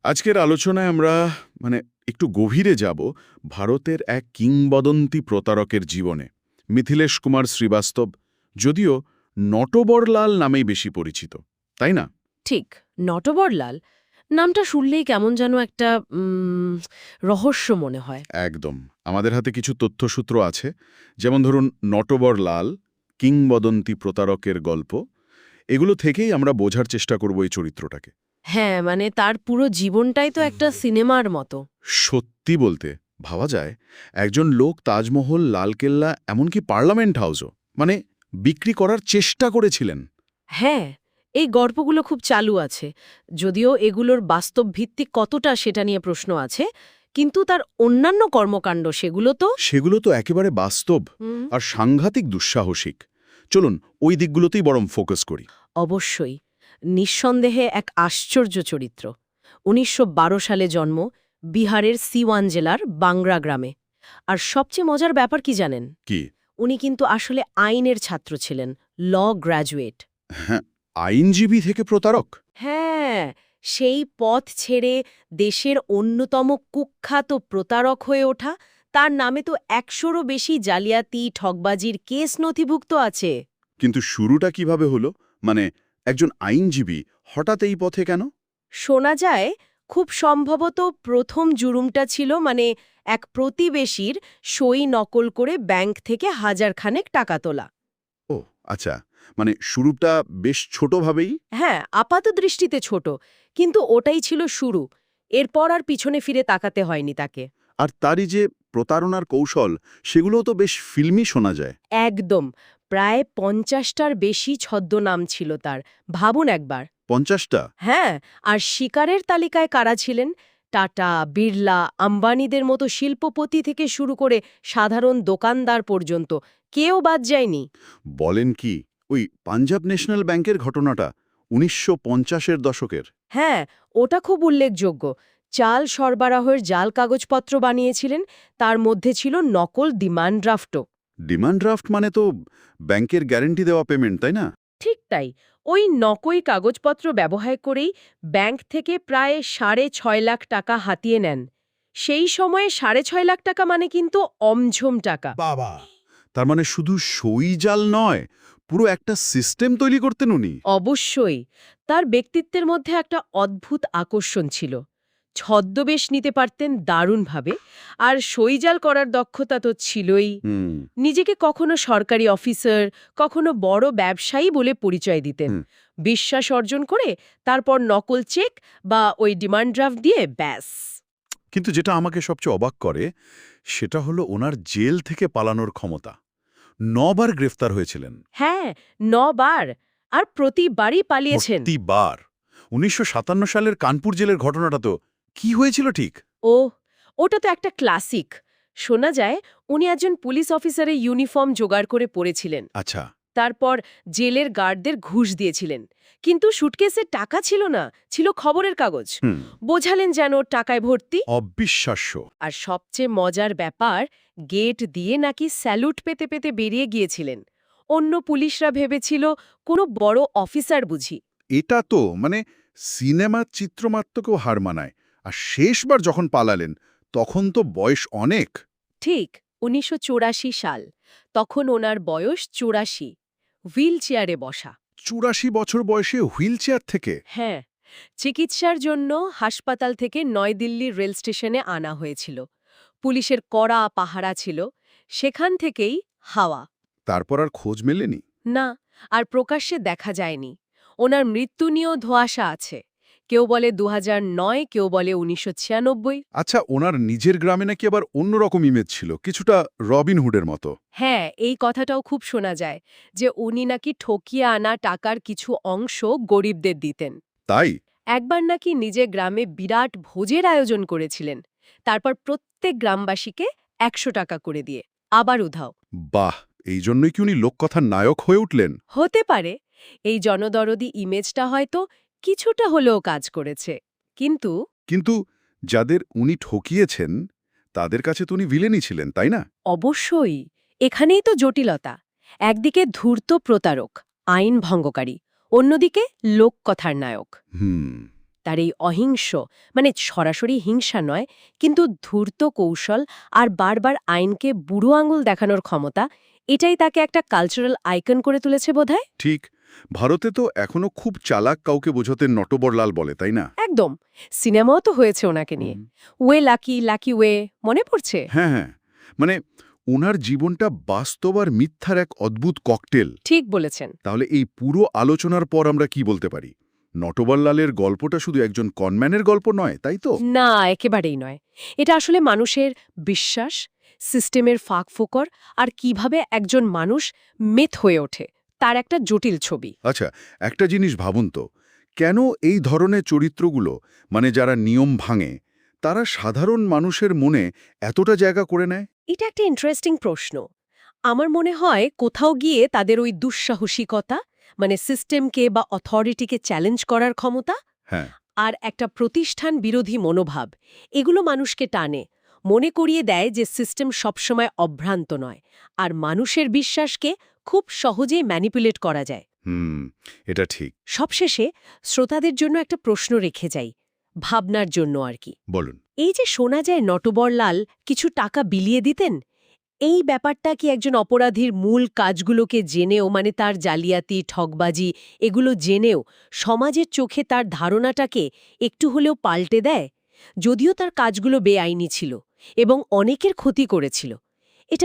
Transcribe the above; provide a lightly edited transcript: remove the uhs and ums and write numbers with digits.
আজকের আলোচনায় আমরা মানে একটু গভীরে যাব ভারতের এক কিংবদন্তি প্রতারকের জীবনে। মিথিলেশ কুমার শ্রীবাস্তব, যদিও নটবরলাল নামেই বেশি পরিচিত, তাই না? ঠিক, নটবরলাল নামটা শুনলেই কেমন যেন একটা রহস্য মনে হয়। একদম। আমাদের হাতে কিছু তথ্যসূত্র আছে, যেমন ধরুন নটবরলাল, কিংবদন্তি প্রতারকের গল্প। এগুলো থেকেই আমরা বোঝার চেষ্টা করব এই চরিত্রটাকে। হ্যাঁ, মানে তার পুরো জীবনটাই তো একটা সিনেমার মতো। সত্যি বলতে ভাবা যায় একজন লোক তাজমহল, লালকেল্লা, এমনকি পার্লামেন্ট হাউসও মানে বিক্রি করার চেষ্টা করেছিলেন। হ্যাঁ, এই গল্পগুলো খুব চালু আছে, যদিও এগুলোর বাস্তব ভিত্তি কতটা সেটা নিয়ে প্রশ্ন আছে, কিন্তু তার অন্যান্য কর্মকাণ্ড সেগুলো তো একেবারে বাস্তব হুম, আর সাংঘাতিক দুঃসাহসিক। চলুন ওই দিকগুলোতেই বরং ফোকাস করি। অবশ্যই নিঃসন্দেহে এক আশ্চর্য চরিত্র। ১৯১২ সালে জন্ম, বিহারের সিওয়ান জেলার বাংরা গ্রামে। আর সবচেয়ে মজার ব্যাপার কি জানেন? কি? উনি কিন্তু আসলে আইনের ছাত্র ছিলেন, ল গ্র্যাজুয়েট। হ্যাঁ, আইনজীবী থেকে প্রতারক? হ্যাঁ, সেই পথ ছেড়ে দেশের অন্যতম কুখ্যাত প্রতারক হয়ে ওঠা, তার নামে তো ১০০রও বেশি জালিয়াতি ঠগবাজির কেস নথিভুক্ত আছে। কিন্তু শুরুটা কিভাবে হলো? মানে একজন আইনজীবী হঠাৎ এই পথে কেন? শোনা যায় খুব সম্ভবত প্রথম জুরুমটা ছিল এক প্রতিবেশীর সই নকল করে ব্যাংক থেকে হাজারখানেক টাকা তোলা। ও আচ্ছা, মানে শুরুটা বেশ ছোটভাবেই। হ্যাঁ, আপাত দৃষ্টিতে ছোট, কিন্তু ওটাই ছিল শুরু। এরপর আর পিছনে ফিরে তাকাতে হয়নি তাকে। আর তারই যে প্রতারণার কৌশল, সেগুলোও তো বেশ ফিল্মি শোনা যায়। একদম, প্রায় ৫০টার বেশি ছদ্মনাম ছিল তার, ভাবুন একবার। ৫০টা? হ্যাঁ, আর শিকারের তালিকায় কারা ছিলেন? টাটা, বিড়লা, আম্বানিদের মতো শিল্পপতি থেকে শুরু করে সাধারণ দোকানদার পর্যন্ত কেউ বাদ যায়নি। বলেন কি? ওই পাঞ্জাব ন্যাশনাল ব্যাংকের ঘটনাটা ১৯৫০-এর দশকের। হ্যাঁ, ওটা খুব উল্লেখযোগ্য। চাল সরবরাহের জাল কাগজপত্র বানিয়েছিলেন, তার মধ্যে ছিল নকল ডিমান্ড ড্রাফটও। ডিমান্ড ড্রাফট মানে তো ব্যাংকের গ্যারান্টি দেওয়া পেমেন্ট, তাই না? ঠিক তাই, ওই নকল কাগজপত্র ব্যবহার করেই ব্যাংক থেকে প্রায় ৬.৫ লাখ টাকা হাতিয়ে নেন। সেই সময়ে ৬.৫ লাখ টাকা মানে কিন্তু অমঝম টাকা। বাবা! তার মানে শুধু সই জাল নয়, পুরো একটা সিস্টেম তৈরি করতেন উনি। অবশ্যই, তার ব্যক্তিত্বের মধ্যে একটা অদ্ভুত আকর্ষণ ছিল। ছদ্মবেশ নিতে পারতেন দারুণভাবে, আর সইজাল করার দক্ষতা তো ছিলই। হুম। নিজেকে কখনো সরকারি অফিসার, কখনো বড় ব্যবসায়ী বলে পরিচয় দিতেন। হুম। বিশ্বাস অর্জন করে তারপর নকল চেক বা ওই ডিমান্ড ড্রাফট দিয়ে ব্যাস। কিন্তু যেটা আমাকে সবচেয়ে অবাক করে, সেটা হলো ওনার জেল থেকে পালানোর ক্ষমতা। ৯ বার গ্রেফতার হয়েছিলেন। হ্যাঁ, ৯ বার, আর প্রতিবারই পালিয়েছেন। প্রতিবার। ১৯৫৭ সালের কানপুর জেলের ঘটনাটা তো কি হয়েছিল ঠিক? ও, ওটা তো একটা ক্লাসিক। শোনা যায় উনি একজন পুলিশ অফিসারের ইউনিফর্ম জোগাড় করে পরেছিলেন। আচ্ছা। তারপর জেলের গার্ডদের ঘুষ দিয়েছিলেন, কিন্তু সুটকেসে টাকা ছিল না, ছিল খবরের কাগজ। হুম। বোঝালেন যেন টাকায় ভর্তি। অবিশ্বাস্য। আর সবচেয়ে মজার ব্যাপার, গেট দিয়ে নাকি স্যালুট পেতে পেতে বেরিয়ে গিয়েছিলেন। অন্য পুলিশরা ভেবেছিল কোনো বড় অফিসার বুঝি। এটা তো মানে সিনেমার চিত্রমাত্রকেও হার মানায়। আর শেষবার যখন পালালেন, তখন তো বয়স অনেক। ঠিক, ১৯৮৪ সাল। তখন ওনার বয়স ৮৪, হুইল চেয়ারে বসা। ৮৪ বছর বয়সে হুইল চেয়ার থেকে? হ্যাঁ, চিকিৎসার জন্য হাসপাতাল থেকে নয়াদিল্লির রেল স্টেশনে আনা হয়েছিল। পুলিশের কড়া পাহারা ছিল, সেখান থেকেই হাওয়া। তারপর আর খোঁজ মেলেনি? না, আর প্রকাশ্যে দেখা যায়নি। ওনার মৃত্যু নিয়েও ধোঁয়াশা আছে। কেউ বলে ২০০৯, কেউ বলে ১৯৯৬। আচ্ছা, ওনার নিজের গ্রামে নাকি আবার অন্যরকম ইমেজ ছিল, কিছুটা রবিনহুডের মতো। হ্যাঁ, এই কথাটাও খুব শোনা যায় যে উনি নাকি ঠকিয়ে আনা টাকার কিছু অংশ গরিবদের দিতেন। তাই? একবার নাকি নিজের গ্রামে বিরাট ভোজের আয়োজন করেছিলেন, তারপর প্রত্যেক গ্রামবাসীকে ১০০ টাকা করে দিয়ে আবার উধাও। বাহ! এই জন্যই কি উনি লোককথার নায়ক হয়ে উঠলেন? হতে পারে এই জনদরদি ইমেজটা হয়তো কিছুটা হলেও কাজ করেছে, কিন্তু কিন্তু যাদের উনি ঠকিয়েছেন, তাদের কাছে তো উনি ভিলেনই ছিলেন, তাই না? অবশ্যই এখানেই তো জটিলতা। একদিকে ধূর্ত প্রতারক, আইন ভঙ্গকারী, অন্যদিকে লোককথার নায়ক। হুম। তার এই অহিংস মানে সরাসরি হিংসা নয় কিন্তু ধূর্ত কৌশল আর বারবার আইনকে বুড়ো আঙুল দেখানোর ক্ষমতা এটাই তাকে একটা কালচারাল আইকন করে তুলেছে বোধহয়। ঠিক, ভারতে তো এখনো খুব চালাক কাউকে বোঝাতে নটবরলাল বলে, তাই না? একদম, সিনেমাও তো হয়েছে ওনাকে নিয়ে। ওয়ে লাকি লাকি ওয়ে, মনে পড়ছে? হ্যাঁ হ্যাঁ, মানে ওনার জীবনটা বাস্তব আর মিথ্যার এক অদ্ভুত ককটেল। ঠিক বলেছেন। তাহলে এই পুরো আলোচনার পর আমরা কি বলতে পারি? নটবরলালের গল্পটা শুধু একজন কনম্যানের গল্প নয়, তাই তো? না, একেবারেই নয়। এটা আসলে মানুষের বিশ্বাস, সিস্টেমের ফাঁকফোকর আর কিভাবে একজন মানুষ মেথ হয়ে ওঠে তার একটা জটিল ছবি। আচ্ছা, একটা জিনিস ভাবুন তো, কেন এই ধরনের চরিত্রগুলো, মানে যারা নিয়ম ভাঙে, তারা সাধারণ মানুষের মনে এতটা জায়গা করে নেয়? এটা একটা ইন্টারেস্টিং প্রশ্ন। আমার মনে হয় কোথাও গিয়ে তাদের ওই দুঃসাহসিকতা, মানে সিস্টেমকে বা অথরিটিকে চ্যালেঞ্জ করার ক্ষমতা, হ্যাঁ। আর একটা প্রতিষ্ঠান বিরোধী মনোভাব, এগুলো মানুষকে টানে, মনে করিয়ে দেয় যে সিস্টেম সবসময় অভ্রান্ত নয় আর মানুষের বিশ্বাসকে খুব সহজেই ম্যানিপুলেট করা যায়। এটা ঠিক। সবশেষে শ্রোতাদের জন্য একটা প্রশ্ন রেখে যাই, ভাবনার জন্য আর কি। বলুন। এই যে শোনা যায় নটবরলাল কিছু টাকা বিলিয়ে দিতেন, এই ব্যাপারটা কি একজন অপরাধীর মূল কাজগুলোকে জেনেও, মানে তার জালিয়াতি ঠগবাজি এগুলো জেনেও সমাজের চোখে তার ধারণাটাকে একটু হলেও পাল্টে দেয়? যদিও তার কাজগুলো বেআইনি ছিল এবং অনেকের ক্ষতি করেছিল, এটা